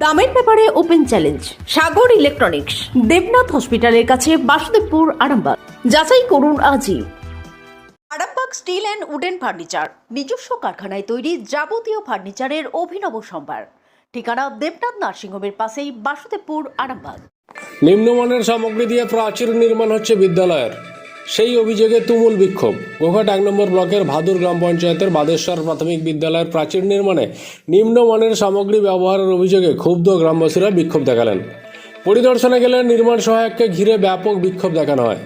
দামের ব্যাপারে open challenge সাগর electronics, Debnath হসপিটালের কাছে, বাসুদেবপুর, আরামবাগ। যাচাই করুন আজই। Arambagh steel and wooden furniture, নিজস্ব কারখানায় তৈরি যাবতীয় ফার্নিচারের অভিনব সম্ভার। ঠিকানা দেবনাথ নার্সিংহোমের পাশেই, বাসুদেবপুর, আরামবাগ। নিম্নমানের সামগ্রী দিয়ে প্রাচীর নির্মাণ হচ্ছে বিদ্যালয়ের, সেই অভিযোগে তুমুল বিক্ষোভ। গোঘাট 1 নম্বর ব্লকের ভাদুর গ্রাম পঞ্চায়েতের বাদেশ্বর প্রাথমিক বিদ্যালয়ের প্রাচীর নির্মাণে নিম্নমানের সামগ্রী ব্যবহারের অভিযোগে ক্ষুব্ধ গ্রামবাসীরা বিক্ষোভ দেখালেন। পরিদর্শনে গেলে নির্মাণ সহায়ককে ঘিরে ব্যাপক বিক্ষোভ দেখানো হয়।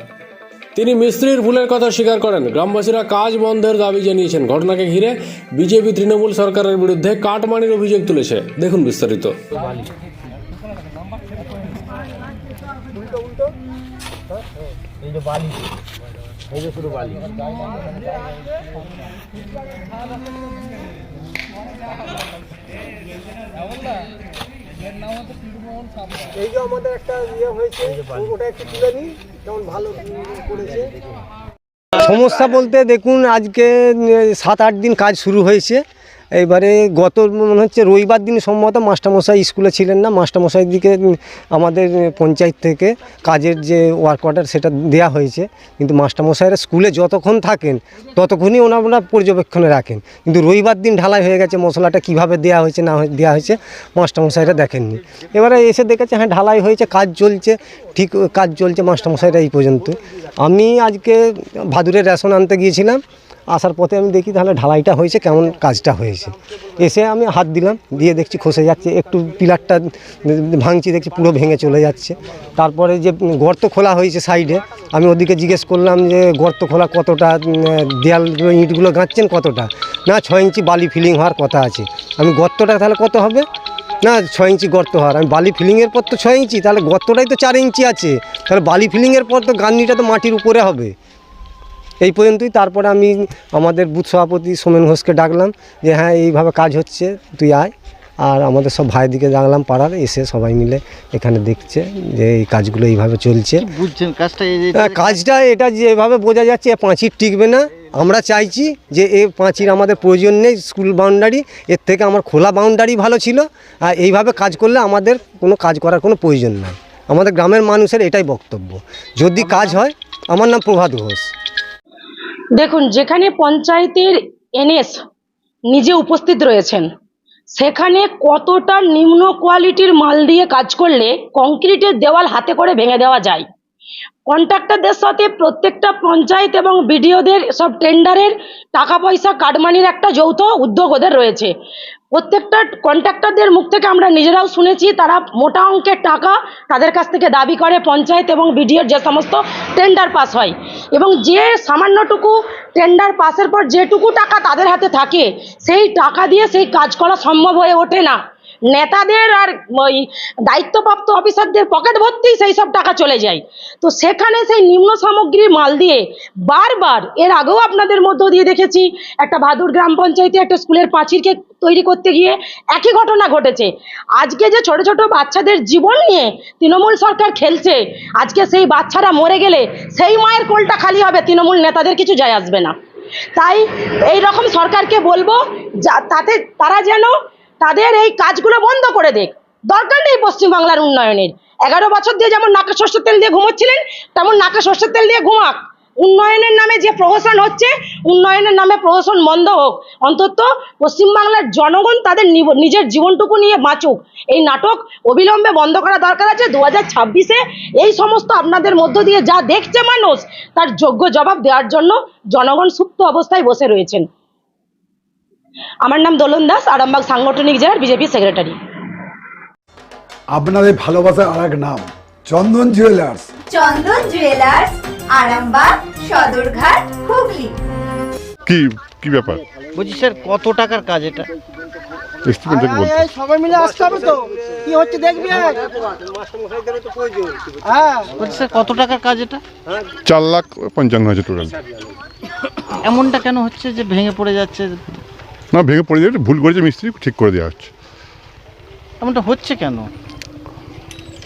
তিনি মিস্ত্রির ভুলের কথা স্বীকার করেন। গ্রামবাসীরা কাজ বন্ধের দাবি জানিয়েছেন। ঘটনাকে ঘিরে বিজেপি তৃণমূল সরকারের বিরুদ্ধে কাটমানির অভিযোগ তুলেছে। দেখুন বিস্তারিত। এই যে বালি, এই যে শুধু বালি। এই যে আমাদের একটা ইয়ে হয়েছে, ওটা একটু তুলে নিই, কেমন ভালো করেছে। সমস্যা বলতে দেখুন, আজকে 7-8 দিন কাজ শুরু হয়েছে। এইবারে গত মনে হচ্ছে রবিবার দিন সম্ভবত মাস্টারমশাই স্কুলে ছিলেন না। মাস্টারমশাই দিকে আমাদের পঞ্চায়েত থেকে কাজের যে ওয়ার্ক অর্ডার সেটা দেওয়া হয়েছে, কিন্তু মাস্টারমশাইরা স্কুলে যতক্ষণ থাকেন ততক্ষণই ওনারা পর্যবেক্ষণে রাখেন। কিন্তু রবিবার দিন ঢালাই হয়ে গেছে, মশলাটা কিভাবে দেওয়া হয়েছে না দেওয়া হয়েছে মাস্টারমশাইরা দেখেননি। এবারে এসে দেখেছে হ্যাঁ ঢালাই হয়েছে, কাজ চলছে, ঠিক কাজ চলছে, মাস্টারমশাইরা এই পর্যন্ত। আমি আজকে ভাদুরের রেশন আনতে গিয়েছিলাম, আসার পথে আমি দেখি তাহলে ঢালাইটা হয়েছে, কেমন কাজটা হয়েছে। এসে আমি হাত দিলাম, দিয়ে দেখছি খসে যাচ্ছে, একটু পিলারটা ভাঙছি, দেখছি পুরো ভেঙে চলে যাচ্ছে। তারপরে যে গর্ত খোলা হয়েছে সাইডে, আমি ওদিকে জিজ্ঞেস করলাম যে গর্ত খোলা কতটা, দেয়ালগুলো ইঁটগুলো গাঁচ্ছেন কতটা, না 6 ইঞ্চি বালি ফিলিং হওয়ার কথা আছে। আমি গর্তটা তাহলে কত হবে, না 6 ইঞ্চি গর্ত হওয়ার। আমি বালি ফিলিংয়ের পর তো 6 ইঞ্চি, তাহলে গর্তটাই তো 4 ইঞ্চি আছে, তাহলে বালি ফিলিংয়ের পর তো গান্নিটা তো মাটির উপরে হবে। এই পর্যন্তই। তারপরে আমি আমাদের বুথ সভাপতি সোমেন ঘোষকে ডাকলাম যে হ্যাঁ এইভাবে কাজ হচ্ছে, তুই আয়। আর আমাদের সব ভাইদিকে ডাকলাম পাড়ার, এসে সবাই মিলে এখানে দেখছে যে এই কাজগুলো এইভাবে চলছে। বুঝছেন কাজটা এটা যেভাবে বোঝা যাচ্ছে পাঁচির টিকবে না। আমরা চাইছি যে এই পাঁচির আমাদের প্রয়োজন নেই, স্কুল বাউন্ডারি, এর থেকে আমার খোলা বাউন্ডারি ভালো ছিল। আর এইভাবে কাজ করলে আমাদের কোনো কাজ করার কোনো প্রয়োজন নাই। আমাদের গ্রামের মানুষের এটাই বক্তব্য, যদি কাজ হয়। আমার নাম প্রভাত ঘোষ। দেখুন, যেখানে পঞ্চায়েতের এনএস নিজে উপস্থিত রয়েছেন, সেখানে কতটা নিম্ন কোয়ালিটির মাল দিয়ে কাজ করলে কংক্রিটের দেওয়াল হাতে করে ভেঙে দেওয়া যায়। কন্ট্রাক্টরদের সাথে প্রত্যেকটা পঞ্চায়েত এবং বিডিওদের সব টেন্ডারের টাকা পয়সা কাটমানির একটা যৌথ উদ্যোগ ওদের রয়েছে। প্রত্যেকটা কন্ট্রাক্টরদের মুখ থেকে আমরা নিজেরাও শুনেছি, তারা মোটা অঙ্কের টাকা তাদের কাছ থেকে দাবি করে পঞ্চায়েত এবং বিডিওর যে সমস্ত টেন্ডার পাস হয়, এবং যে সামান্যটুকু টেন্ডার পাসের পর যেটুকু টাকা তাদের হাতে থাকে, সেই টাকা দিয়ে সেই কাজ করা সম্ভব হয়ে ওঠে না। নেতাদের আর ওই দায়িত্বপ্রাপ্ত অফিসারদের পকেট ভর্তি সেই সব টাকা চলে যায়। তো সেখানে সেই নিম্ন সামগ্রী মাল দিয়ে বারবার, এর আগেও আপনাদের মধ্য দিয়ে দেখেছি, একটা ভাদুর গ্রাম পঞ্চায়েতে একটা স্কুলের পাঁচিরকে তৈরি করতে গিয়ে একই ঘটনা ঘটেছে। আজকে যে ছোট ছোট বাচ্চাদের জীবন নিয়ে তৃণমূল সরকার খেলছে, আজকে সেই বাচ্চারা মরে গেলে সেই মায়ের কোলটা খালি হবে, তৃণমূল নেতাদের কিছু যায় আসবে না। তাই এই রকম সরকারকে বলবো তাতে তারা যেন তাদের এই কাজগুলো বন্ধ করে দেখ। দরকার নেই পশ্চিমবাংলার উন্নয়নের। 11 বছর দিয়ে যেমন নাকে সর্ষের তেল দিয়ে ঘুমোচ্ছিলেন, তেমন নাকে সর্ষের তেল দিয়ে ঘুমাক। উন্নয়নের নামে যে প্রহসন হচ্ছে, উন্নয়নের নামে প্রহসন বন্ধ হোক। অন্তত পশ্চিমবাংলার জনগণ তাদের নিজের জীবনটুকু নিয়ে বাঁচুক। এই নাটক অবিলম্বে বন্ধ করা দরকার আছে। 2026-এ এই সমস্ত আপনাদের মধ্য দিয়ে যা দেখছে মানুষ, তার যোগ্য জবাব দেওয়ার জন্য জনগণ সুপ্ত অবস্থায় বসে রয়েছেন। আমার নাম দোলন দাস, আরামবাগ সাংগঠনিক জেলার বিজেপি সেক্রেটারি। আপনাদের ভালোবাসার আরেক নাম চন্দন জুয়েলার্স। চন্দন জুয়েলার্স, আরামবাগ, সদরঘাট, হুগলি। কি ব্যাপার? বলছি স্যার, কত টাকার কাজ এটা? সবাই মিলে আসতে হবে তো, কি হচ্ছে দেখবি। বলছি স্যার, কত টাকার কাজ এটা? 4,55,000 টোটাল। এমনটা কেন হচ্ছে যে ভেঙে পড়ে যাচ্ছে? না, ভেঙে পড়ে যাচ্ছে, ভুল করেছে মিস্ত্রি, ঠিক করে দেওয়া হচ্ছে। এমনটা হচ্ছে কেন?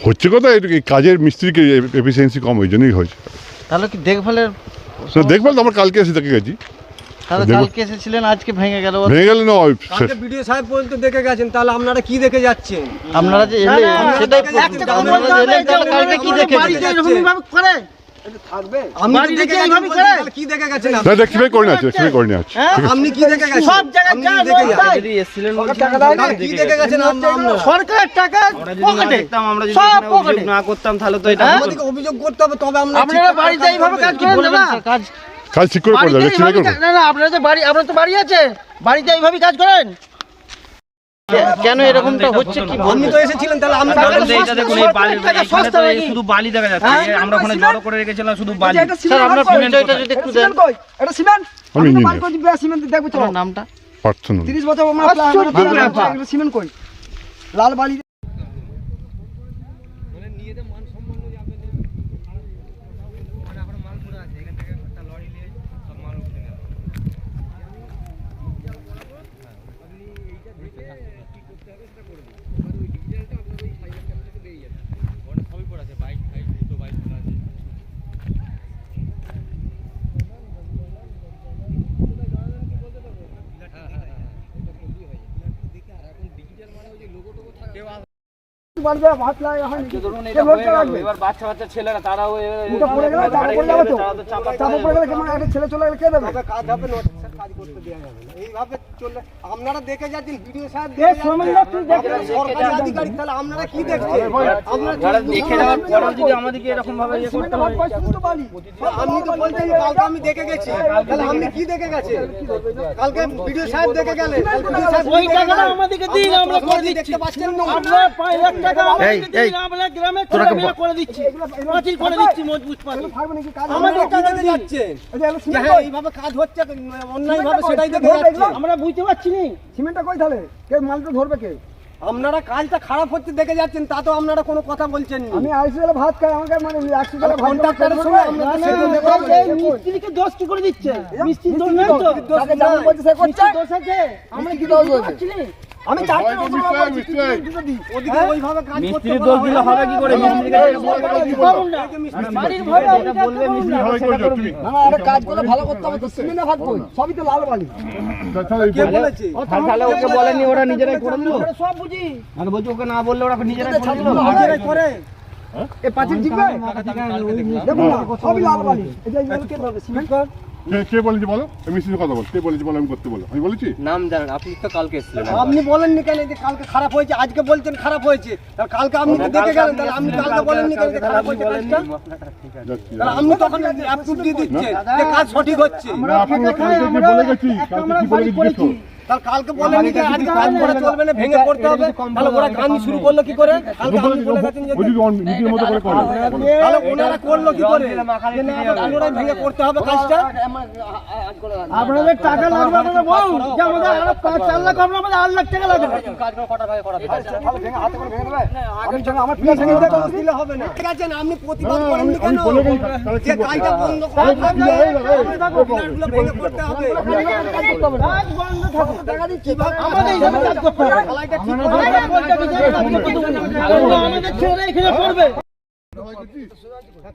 হচ্ছে কথা এই কাজের মিস্ত্রিকে এফিসিয়েন্সি কম, ওই জন্যই হয়েছে। তাহলে কি দেখভালের? দেখভাল তো আমরা কালকে এসে দেখে গেছি, তাহলে দেখুন। কালকে এসেছিলেন, আজকে ভেঙে গেল। ভেঙে গেল না কালকে বিডিও সাহেব পর্যন্ত দেখে গেছেন, তাহলে আপনারা কি দেখে যাচ্ছেন? আপনারা যে এলেন সেটাই প্রশ্ন। আপনারা যে এলেন তাহলে কালকে কি দেখে গেলেন? থাকবে আপনি কি দেখে গেছেন? তাহলে কি দেখে গেছেন না দেখতে করে নিয়ে আছে, দেখতে করে নিয়ে আছে। আপনি কি দেখে গেছেন? সব জায়গায় যা যদি এসেছিলেন কি দেখে গেছেন? আমরা সরকারের টাকা পকেটে, সব পকেটে না করতাম তাহলে তো এটা আমাদেরকে অভিযোগ করতে হবে, তবে আমরা আপনারা বাড়িতে এইভাবে কাজ করেন না? কাজ ঠিক করে করে যাবে, দেখতে করে। না না, আপনারা যে বাড়ি, আপনার তো বাড়ি আছে, বাড়িতে এইভাবে কাজ করেন কেন? এরকমটা হচ্ছে কি? আপনি তো এসেছিলেন, তাহলে আমি এইটা দেখুন, এই বালি এখানে তো এই শুধু বালি দেখা যাচ্ছে। আমরা ওখানে জড়ো করে রেখেছিলাম শুধু বালি। স্যার আপনার পরিচয়টা যদি একটু দেন। এটা সিমেন্ট আমি ইঞ্জিনিয়ার সিমেন্ট দেখবো তো। আপনার নামটা? পার্থনা। 30 বছর আমরা সিমেন্ট কই লাল বালি। এবার বাচ্চা বাচ্চা ছেলেরা তারাও ছেলে চলে গেলে কে দেবে? কাজ হবে না, কাজ করতে দেওয়া যাবে না। এইভাবে চললে আপনারা দেখে যাচ্ছেন, ভিডিও সাহেব সরকারি আধিকারিক, তাহলে আপনারা কি দেখছেন? আপনারা দেখে যাওয়ার পরেও যদি আমাদেরকে এরকম ভাবে ইয়ে করতে হয়। আপনি তো বলছেন কালকে আমি দেখে গেছি, তাহলে আপনি কি দেখে গেছেন? কালকে ভিডিও সাহেব দেখে গেলেন, ভিডিও সাহেব ওই টাকাটা আমাদেরকে দিন, আমরা করে দিচ্ছি। দেখতে পাচ্ছেন না? আপনারা 5 লাখ টাকা আমাদেরকে দিন, আমরা গ্রামে করে দিচ্ছি, পাঁচিল করে দিচ্ছি, মজবুত পাঁচিল। আমাদের টাকা দিয়ে যাচ্ছেন, যে হ্যাঁ এইভাবে কাজ হচ্ছে অন্যায় ভাবে, সেটাই দেখে যাচ্ছেন। আমরা বুঝতে পারছি না সিমেন্টটা কই তাহলে কে মালটা ধরবে কে? আপনারা কাজটা খারাপ হচ্ছে দেখে যাচ্ছেন, তা তো আপনারা কোনো কথা বলছেন না। আমি 80 টাকা ভাত খাই, আমাকে মানে 100 টাকা কন্ট্রাক্টরের সঙ্গে আপনারা সেটা দেখে মিস্ত্রিকে দোষ কি করে দিচ্ছে? মিস্ত্রি দোষ নাই তো, তাকে যেমন বলছে সে করছে। দোষ আছে। আমরা কি দোষ বলছি? আমি চারটে ওদিকে ওইভাবে কাজ করতে মিস্ত্রির দোষ দিলে হবে কি করে? মিস্ত্রিকে বাড়ির ভাড়া এটা বলবে মিস্ত্রি না না, এটা কাজ করে ভালো করতে হবে তো। সিমেন্ট ভাগ কই, সবই তো লাল বালি। কে বলেছে? তাহলে ওকে বলেনি, ওরা নিজেরাই করে দিল। সব বুঝি। আর বলছি ওকে না বললে ওরা নিজেরাই করে দিল। নিজেরাই করে এ পাঁচিল ঠিকবে? দেখুন না, সবই লাল বালি। এটা এইগুলো কে ধরবে? সিমেন্ট কর। কে বলেছে বলো? আমি মিস্ত্রির কথা বল। কে বলেছে বলো? আমি করতে বলো। আমি বলেছি? নাম জানেন আপনি তো কালকে এসেছিলেন। আপনি বলেননি কেন যে কালকে খারাপ হয়েছে, আজকে বলছেন খারাপ হয়েছে? তাহলে কালকে আপনি তো দেখে গেলেন, তাহলে আপনি কালকে বলেননি কেন যে খারাপ হয়েছে কাজটা? যাচ্ছি। তাহলে আপনি তখন অ্যাপ্রুভ দিয়ে দিচ্ছেন যে কাজ সঠিক হচ্ছে। না, আপনারা কালকে কি বলে গেছি? কালকে কি বলে গেছি? তাহলে কালকে বলেননি যে আজকে কাজ করে চলবে না, ভেঙে করতে হবে। তাহলে ওরা কাজ শুরু করলো কি করে? কালকে আপনি বলে গেছেন যে নিজের মতো করে করো। তাহলে ওনারা করলো কি করে? যে না, ওনারাই ভেঙে করতে হবে কাজটা। আপনাদের টাকা লাগবে, আপনারা বলুন যে আমাদের আরো 4 লাখ, আমাদের 8 লাখ টাকা লাগবে। কাজগুলো কটা ভাগে করা ভালো ভেঙে হাতে করে ভেঙে দেবে। আমি জানি আমার পিছনে ভেঙে দিলে হবে না। ঠিক আছে, আপনি প্রতিবাদ করেননি কেন? যে কাজটা বন্ধ করতে হবে, পিলারগুলো ভেঙে করতে হবে। কাজ বন্ধ থাকুক, টাকা দিচ্ছি, আমাদের এইভাবে কাজ করতে হবে। ঢালাইটা ঠিক আমাদের ছেলেরা এখানে পড়বে।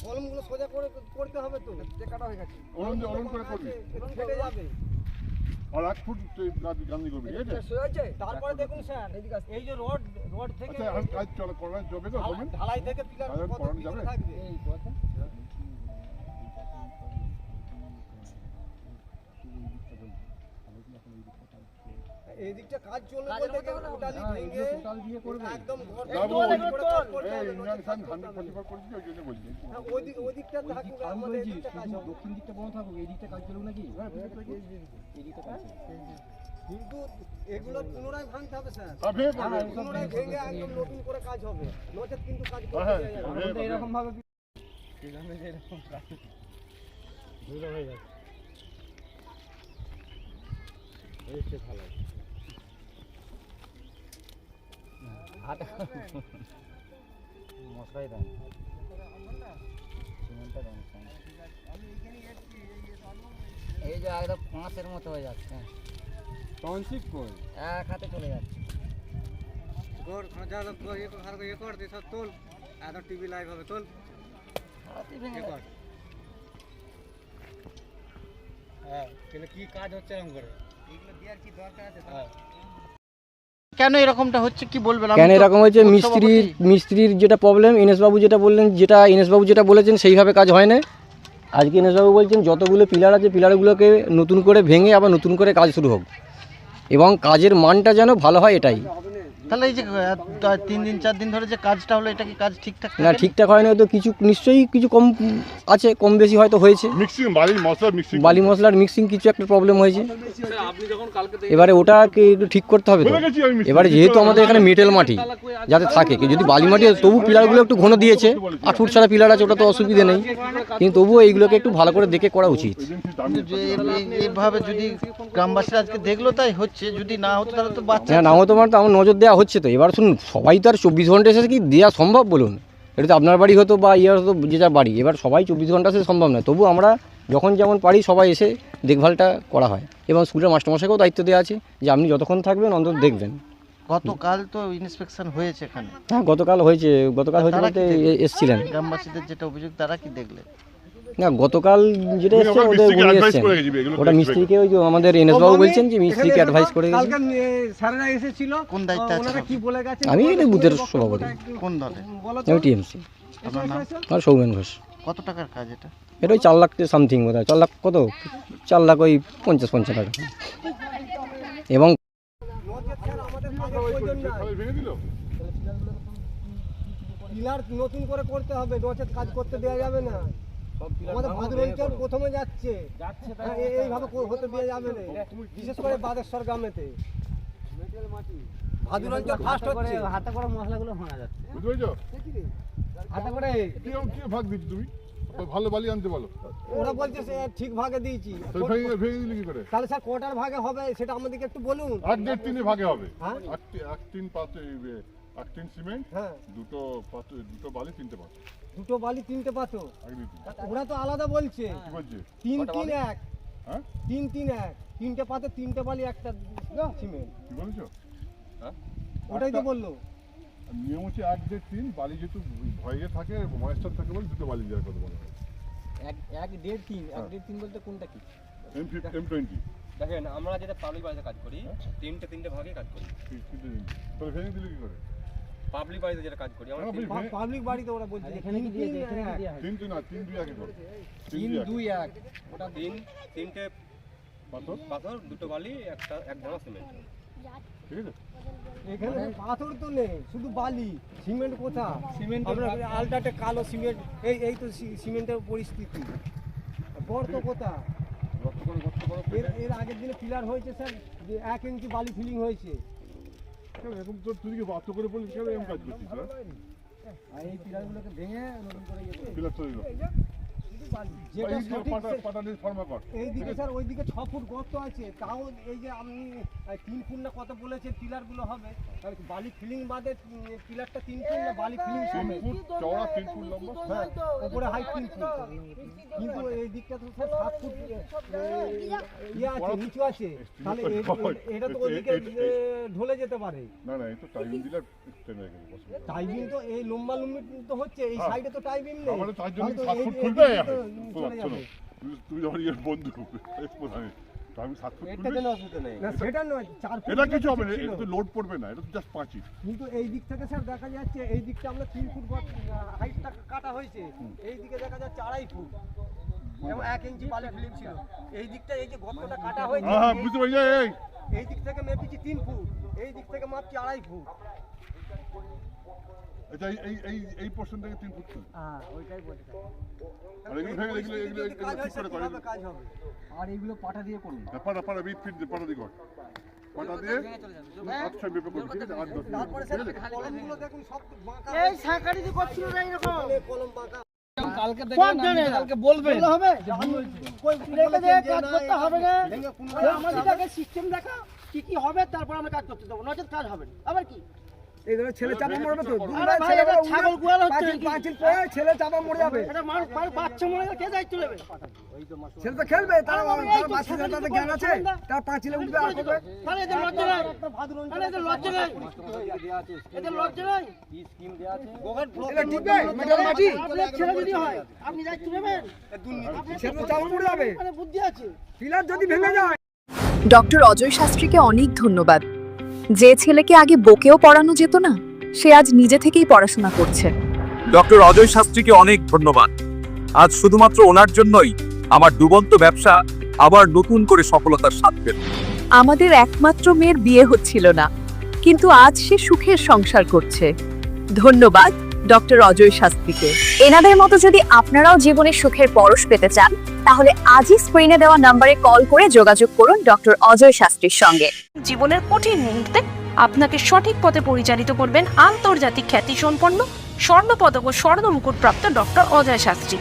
কলমগুলো সোজা করে করতে হবে তো, কাটা হয়ে গেছে। অলন করে করবি। ফেটে যাবে। আর 1 ফুট গান্ধী করবি, ঠিক আছে? তারপরে দেখুন স্যার, এই যে রড থেকে আচ্ছা, এখন কাজ করা যাবে তো? হবে? ঢালাই থেকে পিলার ঢালাই কত করানো পিছনে যাবে? থাকবে? এই দিকটা কাজ চলবে বলতে টোটালি ভেঙে একদম ঘর করে কাজ করতে হবে। ইন্ডিয়ান সান 100% করেছি, ওই জন্য বলছি। ওই দিকটা থাকবে, আমাদের এই দিকটা কাজ হবে। দক্ষিণ দিকটা বন্ধ থাকুক, এই দিকটা কাজ চলুক নাকি? এই দিকটা কাজ কিন্তু এগুলো পুনরায় ভাঙতে হবে স্যার। ভেঙে পড়বে। পুনরায় ভেঙে একদম নতুন করে কাজ হবে, নচেত কিন্তু কাজ করতে হ্যাঁ, দেয়া যাবে না। হ্যাঁ, এরকম ভাবে মশলাই দেন, সিমেন্টটা দেন। এই যে একদম 5-এর মতো হয়ে যাচ্ছে, টনসিপ কই এক হাতে চলে যাচ্ছে। গোর খোঁজা লোক ইয়ে কর দে সব তোল, এত টিভি লাইভ হবে তোল। হাতে ভেঙে কর কেন এরকমটা হচ্ছে কি বলবেন? কেন এরকম হয়েছে, মিস্ত্রির যেটা প্রবলেম, ইনেশবাবু যেটা বললেন, ইনেশবাবু যেটা বলেছেন সেইভাবে কাজ হয় না। আজকে ইনেশবাবু বলছেন যতগুলো পিলার আছে পিলারগুলোকে নতুন করে ভেঙে আবার নতুন করে কাজ শুরু হোক এবং কাজের মানটা যেন ভালো হয়, এটাই। তাহলে এই যে 3 দিন 4 দিন ধরে যে কাজটা হলো, এটা কি কাজ ঠিকঠাক না, ঠিকঠাক হয় না তো, কিছু নিশ্চয়ই কিছু কম আছে, কম বেশি হয়তো হয়েছে। মিক্সিং বালি মশলার মিক্সিং কিছু একটা প্রবলেম হয়েছে। এবারে ওটাকে একটু ঠিক করতে হবে তো। এবারে যেহেতু আমাদের এখানে মেটেল মাটি যাতে থাকে, যদি বালি মাটি হয়, তবু পিলারগুলো একটু ঘন দিয়েছে, 8 ফুট ছাড়া পিলার আছে, ওটা তো অসুবিধা নেই, কিন্তু তবুও এইগুলোকে একটু ভালো করে দেখে করা উচিত। এইভাবে যদি গ্রামবাসীরা আজকে দেখলো তাই হচ্ছে, যদি না হতো তাহলে তো বাচ্চা হ্যাঁ, না হতো মানে তো আমার নজর দেওয়া হচ্ছে তো। এবার শুনুন, সবাই তো আর 24 ঘন্টা এসে কি দেওয়া সম্ভব বলুন? এটা তো আপনার বাড়ি হতো বা হতো, যে যার বাড়ি, এবার সবাই 24 ঘন্টা এসে সম্ভব নয়। তবু আমরা যখন যেমন পারি সবাই এসে দেখভালটা করা হয় এবং স্কুলের মাস্টারমশাইকেও দায়িত্ব দেওয়া আছে যে আপনি যতক্ষণ থাকবেন অন্তত দেখবেন। গতকাল তো ইন্সপেকশন হয়েছে এখানে। হ্যাঁ, গতকাল হয়েছে বলতে এসেছিলেন। গ্রামবাসীদের যেটা অভিযোগ, তারা কি দেখলে? না, গতকাল যেটা এসছে উনি এসছেন, ওটা মিস্ত্রিকে ওই যে আমাদের এনএসবাবু বলছেন যে মিস্ত্রিকে অ্যাডভাইস করে গেছেন। স্যারেরা এসেছিল, কোন দায়িত্বে আছে? কি বলে গেছেন? আমি এই বুথের সভাপতি। কোন দলে? আমি টিএমসি। আপনার নাম? আর সৌমেন ঘোষ। কত টাকার কাজ এটা? এটা ওই 4 লাখ সামথিং বোধ হয়। 4 লাখ কত? 4 লাখ ওই 50-55 টাকা। এবং পিলার নতুন করে করতে হবে, নচেত কাজ করতে দেওয়া যাবে না। আমাদের ভাদুর অঞ্চল প্রথমে যাচ্ছে, এইভাবে হতে দেওয়া যাবে না, বিশেষ করে বাদেশ্বর গ্রামেতে ভাদুর অঞ্চল ফার্স্ট হচ্ছে। হাতে করে মশলাগুলো ভাঙা যাচ্ছে, বুঝতে পেরেছো? হাতে করে কি ভাগ দিচ্ছ তুমি? ভালো বালি আনতে বলো। ওরা বলছে সে ঠিক ভাগে দিয়েছি। ভেঙে দিলে কি করে? তাহলে স্যার কটার ভাগে হবে সেটা আমাদেরকে একটু বলুন। 1.5 ভাগে হবে। হ্যাঁ, 1-3 পাত্র, 1-3 সিমেন্ট, হ্যাঁ, দুটো বালি, 3টে পাত্র। 2 বালি 3টে পাথর। ওরা তো আলাদা বলছে। কি বলছে? 3-3-1। হ্যাঁ, 3-3-1, 3টে পাথর, 3টে বালি, একটা সিমেন্ট। কি বলেছো? হ্যাঁ, ওটাই তো বললো। নিয়ম হচ্ছে 1-3 বালি, যেহেতু ভয়ে থাকে, ময়েশ্চার থাকে বলে 2টো বালি দেওয়ার কথা বলা হয়। 1.5-3 বলতে কোনটা কি? M20। দেখেন, আমরা যেটা পাবলিক বাড়িতে কাজ করি, তিনটে ভাগে কাজ করি। তাহলে ভেঙে দিলে কি করে? পাবলিক বাড়িতে যেটা কাজ করি আমরা পাবলিক বাড়িতে ওরা বলছে এখানে কি দিয়েছে, এখানে কি দেয়া হয়? 3 না, 3-2-1 করো। 3-2-1 ওটা তিনটে পাথর, দুটো বালি, এক ধারা সিমেন্ট। ঠিক আছে? এখানে পাথর তো নেই, শুধু বালি। সিমেন্ট কোথা? সিমেন্ট আমরা আলটাটে কালো সিমেন্ট। এই তো সিমেন্টের পরিস্থিতি। গর্ত কোথা? এর আগের দিনে পিলার হয়েছে স্যার, যে 1 ইঞ্চি বালি ফিলিং হয়েছে। এরকম তো তুই কি বাধ্য করে বলিস কেন এরকম কাজ করছিস? আর এই পিলারগুলোকে ভেঙে নতুন করে পিলার তৈরি কর। যেটা সঠিক পাটালির ফর্মা কর। এইদিকে স্যার ওইদিকে 6 ফুট গর্ত আছে, তাও এই যে আপনি 3 ফুট না কত বলেছেন পিলারগুলো হবে, তাহলে বালি ফিলিং বাদে পিলারটা 3 ফুট না বালি ফিলিং 3 ফুট চওড়া, 3 ফুট লম্বা, হ্যাঁ, উপরে হাইট 3 ফুট, কিন্তু এই দিকটা তো স্যার 7 ফুট আছে, নিচু আছে, তাহলে এটা তো ওইদিকে ঢলে যেতে পারে। না, এই তো টাইম দিলে টেনে রেখে দেবো। টাইবিং তো এই লম্বা লম্বি তো হচ্ছে, এই সাইডে তো টাইবিং নেই। আমাদের তার জন্য 7 ফুট খুলবে। তুমি যখন বন্ধু আমি 7 ফুট খুলবে না, সেটা নয়, 4 ফুট এটা কিছু হবে না, এটা তো লোড পড়বে না, এটা তো জাস্ট 5 ইঞ্চি। কিন্তু এই দিক থেকে স্যার দেখা যাচ্ছে, এই দিকটা আমরা 3 ফুট হাইটটা কাটা হয়েছে, এই দিকে দেখা যাচ্ছে 2.5 ফুট এবং 1 ইঞ্চি বালি ফিলিং ছিল। এই দিকটা এই যে গর্তটা কাটা হয়েছে, হ্যাঁ, বুঝতে পারছি। এই দিক থেকে মেপেছি 3 ফুট, এই দিক থেকে মাপছি 2.5 ফুট। এটা এই পোরশন থেকে 3 ফুট ছিল। হ্যাঁ, ওইটাই বলতে চাই। আর এগুলো কাজ হয়, ঠিক করে সেভাবে কাজ হবে। আর এইগুলো পাটা দিয়ে করুন। পাটা বিট ফিট পাটা দিয়ে কর। পাটা দিয়ে 8-6 মেপে করবি, ঠিক আছে? 8-10 তারপরে স্যার কলমগুলো দেখুন সব বাঁকা, এই সাকারি যে করছিল না এরকম কলম বাঁকা। কালকে কালকে বলবেন হবে, কই রেখে দিয়ে কাজ করতে হবে না। আমাদের আগে সিস্টেম দেখা কি কি হবে, তারপর আমরা কাজ করতে দেবো, নচেত কাজ হবে না। আবার কি এই ধরো ছেলে চাপা মরবে তো আরে ভাই, এটা ছাগল গোয়াল হচ্ছে নাকি? পাঁচিল পড়ে ছেলে চাপা মরে যাবে। এটা বাচ্চা মরে গেলে কে দায়িত্ব নেবে? ছেলে তো খেলবে, তার আরে এই তো বাচ্চাদের ছাগল তাদের জ্ঞান আছে, তার পাঁচিলে উঠবে আর করবে। তাহলে এদের লজ্জা নাই? তাহলে এদের লজ্জা নাই? এদের লজ্জা নাই? এটা টিকবে মেটার মাটি, আপনার ছেলে যদি হয় আপনি দায়িত্ব নেবেন? ছেলে তো চাপা মরে যাবে, মানে বুদ্ধি আছে? পিলার যদি ভেঙে যায়। ডক্টর অজয় শাস্ত্রীকে অনেক ধন্যবাদ। যে ছেলেকে আগে বকেও পড়ানো যেত না, সে আজ নিজে থেকেই পড়াশোনা করছে। ডক্টর অজয় শাস্ত্রীকে অনেক ধন্যবাদ। আজ শুধুমাত্র ওনার জন্যই আমার ডুবন্ত ব্যবসা আবার নতুন করে সফলতার স্বাদ পেল। আমাদের একমাত্র মেয়ের বিয়ে হচ্ছিল না, কিন্তু আজ সে সুখের সংসার করছে। ধন্যবাদ ডক্টর অজয় শাস্ত্রীকে। এনাদের মতো যদি আপনারাও জীবনে সুখের পরশ পেতে চান, তাহলে আজই স্ক্রিনে দেওয়া নম্বরে কল করে যোগাযোগ করুন ডক্টর অজয় শাস্ত্রীর সঙ্গে। জীবনের কঠিন মুহূর্তে আপনাকে সঠিক পথে পরিচালিত করবেন আন্তর্জাতিক খ্যাতিসম্পন্ন স্বর্ণপদক ও স্বর্ণ মুকুটপ্রাপ্ত ডক্টর অজয় শাস্ত্রী।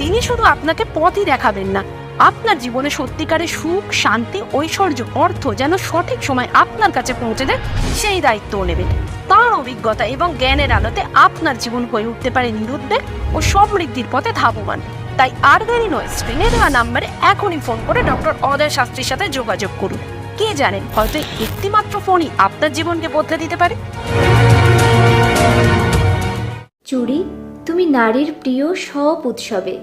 তিনি শুধু আপনাকে পথই দেখাবেন না, আপনার জীবনে সত্যিকারের সুখ, শান্তি, ঐশ্বর্য, অর্থ যেন সঠিক সময় আপনার কাছে পৌঁছে দেয়, সেই দায়িত্বও নেবেন। তার অভিজ্ঞতা এবং জ্ঞানের আলোতে আপনার জীবন হয়ে উঠতে পারে নিরুদ্বেগ ও সমৃদ্ধির পথে ধাবমান। তাই আর দেরি নয়, স্ক্রিনে দেওয়া নাম্বারে এখনই ফোন করে ডক্টর অজয় শাস্ত্রীর সাথে যোগাযোগ করুন। কে জানেন, হয়তো একটিমাত্র ফোনই আপনার জীবনকে বদলে দিতে পারে। চুড়ি, তুমি নারীর প্রিয় সব উৎসবে।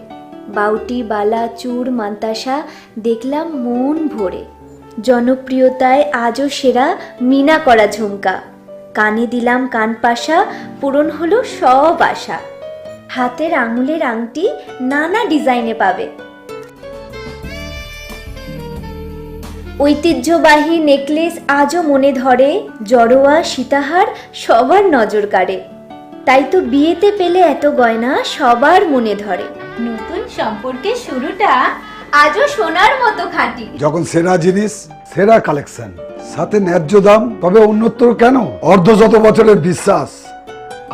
বাউটি, বালা, চূড়, মান্তাসা দেখলাম মন ভরে। জনপ্রিয়তায় আজও সেরা মিনা করা ঝুমকা। কানে দিলাম কানপাশা, পূরণ হলো সব আশা। হাতের আঙুলের আংটি নানা ডিজাইনে পাবে। ঐতিহ্যবাহী নেকলেস আজও মনে ধরে। জড়োয়া, সীতাহার সবার নজর কাড়ে। তাই তো বিয়েতে পেলে এত গয়না সবার মনে ধরে। নতুন সম্পর্কের শুরুটা আজও সোনার মতো খাঁটি। যখন সেরা জিনিস, সেরা কালেকশন, সাথে ন্যায্য দাম, তবে উন্নতর কেন? অর্ধশত বছরের বিশ্বাস,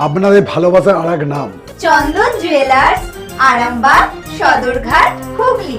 আপনাদের ভালোবাসার আর এক নাম চন্দন জুয়েলার্স, আরামবাগ, সদরঘাট, হুগলি।